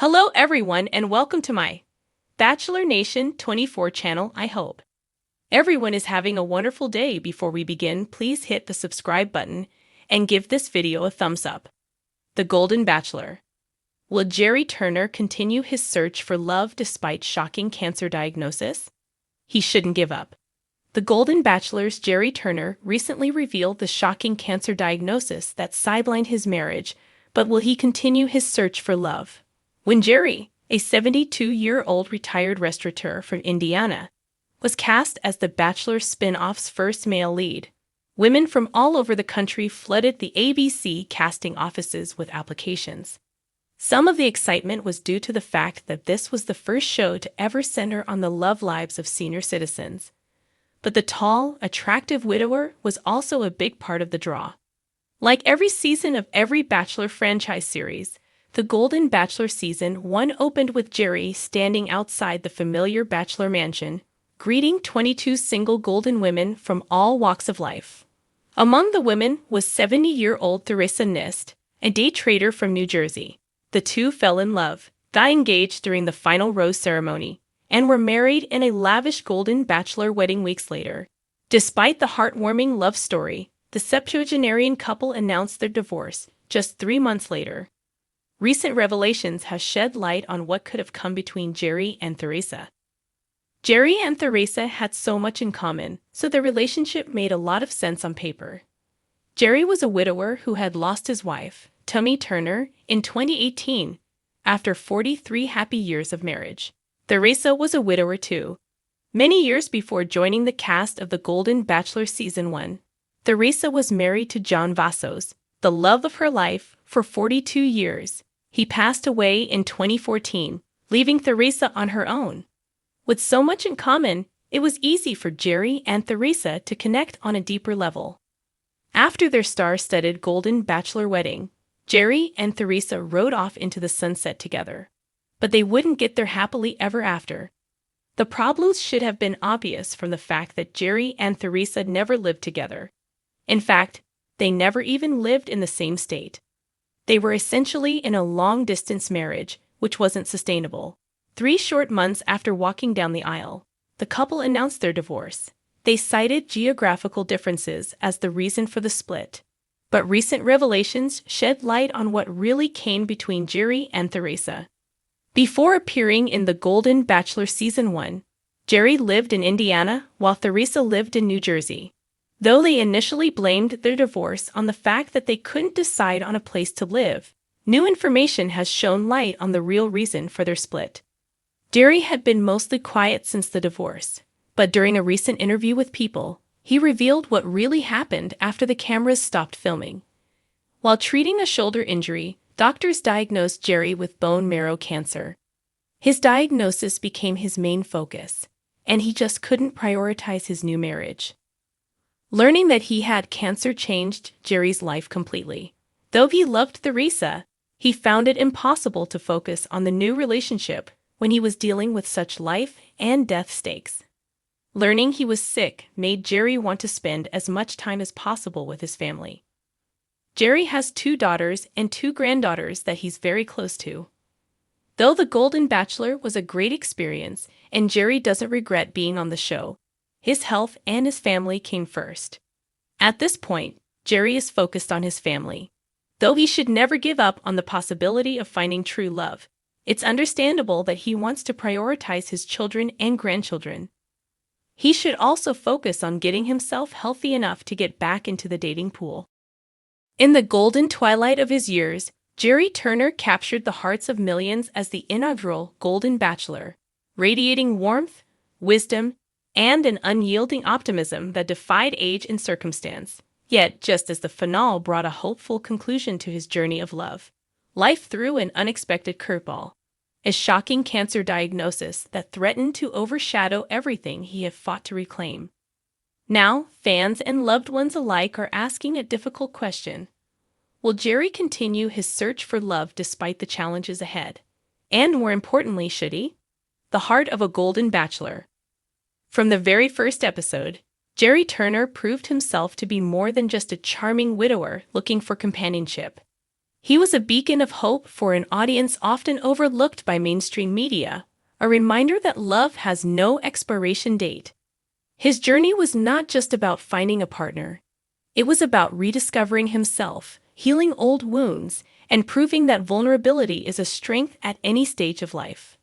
Hello everyone and welcome to my Bachelor Nation 24 channel. I hope everyone is having a wonderful day. Before we begin, please hit the subscribe button and give this video a thumbs up. The Golden Bachelor. Will Gerry Turner continue his search for love despite shocking cancer diagnosis? He shouldn't give up. The Golden Bachelor's Gerry Turner recently revealed the shocking cancer diagnosis that sidelined his marriage, but will he continue his search for love? When Gerry, a 72-year-old retired restaurateur from Indiana, was cast as The Bachelor spin-off's first male lead, women from all over the country flooded the ABC casting offices with applications. Some of the excitement was due to the fact that this was the first show to ever center on the love lives of senior citizens. But the tall, attractive widower was also a big part of the draw. Like every season of every Bachelor franchise series, the Golden Bachelor Season 1 opened with Gerry standing outside the familiar Bachelor mansion, greeting 22 single golden women from all walks of life. Among the women was 70-year-old Theresa Nist, a day trader from New Jersey. The two fell in love, got engaged during the final rose ceremony, and were married in a lavish Golden Bachelor wedding weeks later. Despite the heartwarming love story, the septuagenarian couple announced their divorce just 3 months later. Recent revelations have shed light on what could have come between Gerry and Theresa. Gerry and Theresa had so much in common, so their relationship made a lot of sense on paper. Gerry was a widower who had lost his wife, Tumi Turner, in 2018, after 43 happy years of marriage. Theresa was a widower too. Many years before joining the cast of The Golden Bachelor Season 1, Theresa was married to John Vassos, the love of her life, for 42 years. He passed away in 2014, leaving Theresa on her own. With so much in common, it was easy for Gerry and Theresa to connect on a deeper level. After their star-studded Golden Bachelor wedding, Gerry and Theresa rode off into the sunset together. But they wouldn't get there happily ever after. The problems should have been obvious from the fact that Gerry and Theresa never lived together. In fact, they never even lived in the same state. They were essentially in a long-distance marriage, which wasn't sustainable. 3 short months after walking down the aisle, the couple announced their divorce. They cited geographical differences as the reason for the split. But recent revelations shed light on what really came between Gerry and Theresa. Before appearing in The Golden Bachelor Season 1, Gerry lived in Indiana while Theresa lived in New Jersey. Though they initially blamed their divorce on the fact that they couldn't decide on a place to live, new information has shown light on the real reason for their split. Gerry had been mostly quiet since the divorce, but during a recent interview with People, he revealed what really happened after the cameras stopped filming. While treating a shoulder injury, doctors diagnosed Gerry with bone marrow cancer. His diagnosis became his main focus, and he just couldn't prioritize his new marriage. Learning that he had cancer changed Gerry's life completely. Though he loved Theresa, he found it impossible to focus on the new relationship when he was dealing with such life and death stakes. Learning he was sick made Gerry want to spend as much time as possible with his family. Gerry has 2 daughters and 2 granddaughters that he's very close to. Though The Golden Bachelor was a great experience and Gerry doesn't regret being on the show, his health and his family came first. At this point, Gerry is focused on his family. Though he should never give up on the possibility of finding true love, it's understandable that he wants to prioritize his children and grandchildren. He should also focus on getting himself healthy enough to get back into the dating pool. In the golden twilight of his years, Gerry Turner captured the hearts of millions as the inaugural Golden Bachelor, radiating warmth, wisdom, and an unyielding optimism that defied age and circumstance. Yet, just as the finale brought a hopeful conclusion to his journey of love, life threw an unexpected curveball, a shocking cancer diagnosis that threatened to overshadow everything he had fought to reclaim. Now, fans and loved ones alike are asking a difficult question. Will Gerry continue his search for love despite the challenges ahead? And more importantly, should he? The heart of a Golden Bachelor. From the very first episode, Gerry Turner proved himself to be more than just a charming widower looking for companionship. He was a beacon of hope for an audience often overlooked by mainstream media, a reminder that love has no expiration date. His journey was not just about finding a partner. It was about rediscovering himself, healing old wounds, and proving that vulnerability is a strength at any stage of life.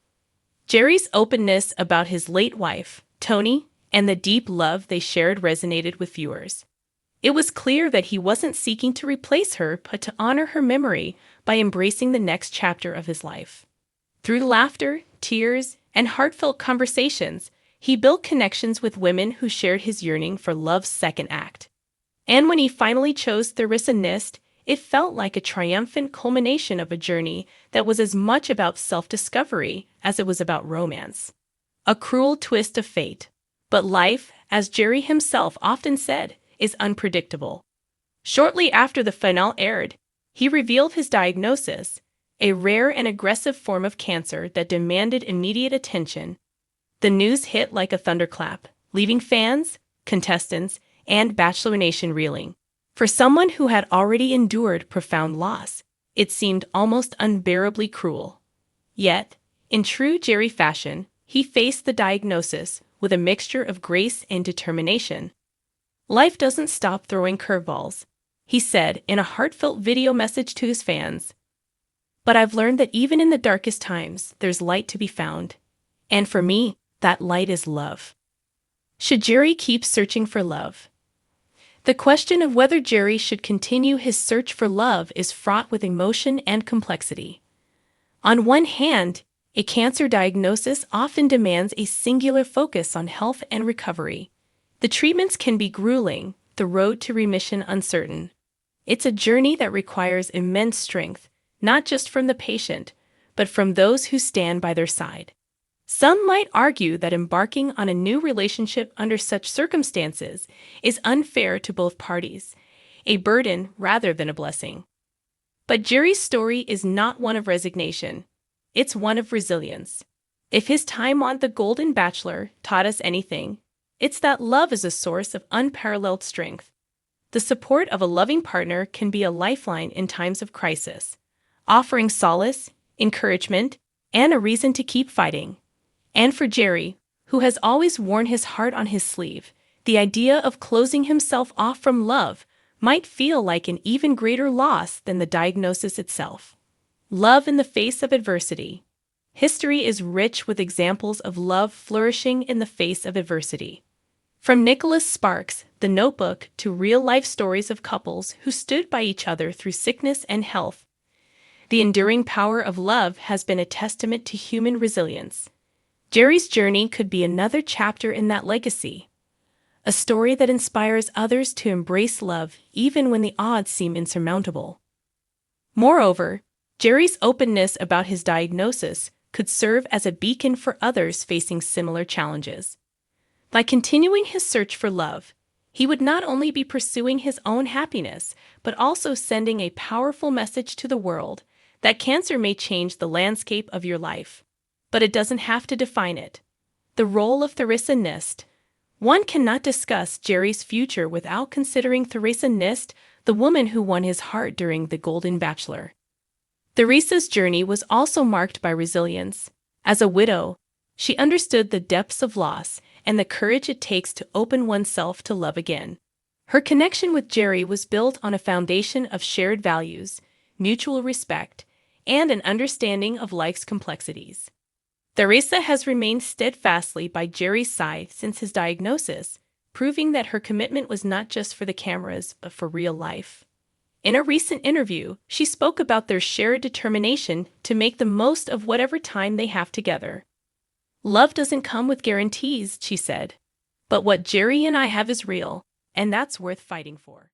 Gerry's openness about his late wife, Toni, and the deep love they shared resonated with viewers. It was clear that he wasn't seeking to replace her but to honor her memory by embracing the next chapter of his life. Through laughter, tears, and heartfelt conversations, he built connections with women who shared his yearning for love's second act. And when he finally chose Theresa Nist, it felt like a triumphant culmination of a journey that was as much about self-discovery as it was about romance. A cruel twist of fate. But life, as Gerry himself often said, is unpredictable. Shortly after the finale aired, he revealed his diagnosis, a rare and aggressive form of cancer that demanded immediate attention. The news hit like a thunderclap, leaving fans, contestants, and Bachelor Nation reeling. For someone who had already endured profound loss, it seemed almost unbearably cruel. Yet, in true Gerry fashion, he faced the diagnosis with a mixture of grace and determination. "Life doesn't stop throwing curveballs," he said in a heartfelt video message to his fans. "But I've learned that even in the darkest times, there's light to be found. And for me, that light is love." Should Gerry keep searching for love? The question of whether Gerry should continue his search for love is fraught with emotion and complexity. On one hand, a cancer diagnosis often demands a singular focus on health and recovery. The treatments can be grueling, the road to remission uncertain. It's a journey that requires immense strength, not just from the patient, but from those who stand by their side. Some might argue that embarking on a new relationship under such circumstances is unfair to both parties, a burden rather than a blessing. But Gerry's story is not one of resignation. It's one of resilience. If his time on The Golden Bachelor taught us anything, it's that love is a source of unparalleled strength. The support of a loving partner can be a lifeline in times of crisis, offering solace, encouragement, and a reason to keep fighting. And for Gerry, who has always worn his heart on his sleeve, the idea of closing himself off from love might feel like an even greater loss than the diagnosis itself. Love in the face of adversity. History is rich with examples of love flourishing in the face of adversity. From Nicholas Sparks' The Notebook to real-life stories of couples who stood by each other through sickness and health, the enduring power of love has been a testament to human resilience. Gerry's journey could be another chapter in that legacy, a story that inspires others to embrace love even when the odds seem insurmountable. Moreover, Gerry's openness about his diagnosis could serve as a beacon for others facing similar challenges. By continuing his search for love, he would not only be pursuing his own happiness, but also sending a powerful message to the world that cancer may change the landscape of your life, but it doesn't have to define it. The role of Theresa Nist. One cannot discuss Gerry's future without considering Theresa Nist, the woman who won his heart during The Golden Bachelor. Theresa's journey was also marked by resilience. As a widow, she understood the depths of loss and the courage it takes to open oneself to love again. Her connection with Gerry was built on a foundation of shared values, mutual respect, and an understanding of life's complexities. Theresa has remained steadfastly by Gerry's side since his diagnosis, proving that her commitment was not just for the cameras but for real life. In a recent interview, she spoke about their shared determination to make the most of whatever time they have together. "Love doesn't come with guarantees," she said, "but what Gerry and I have is real, and that's worth fighting for."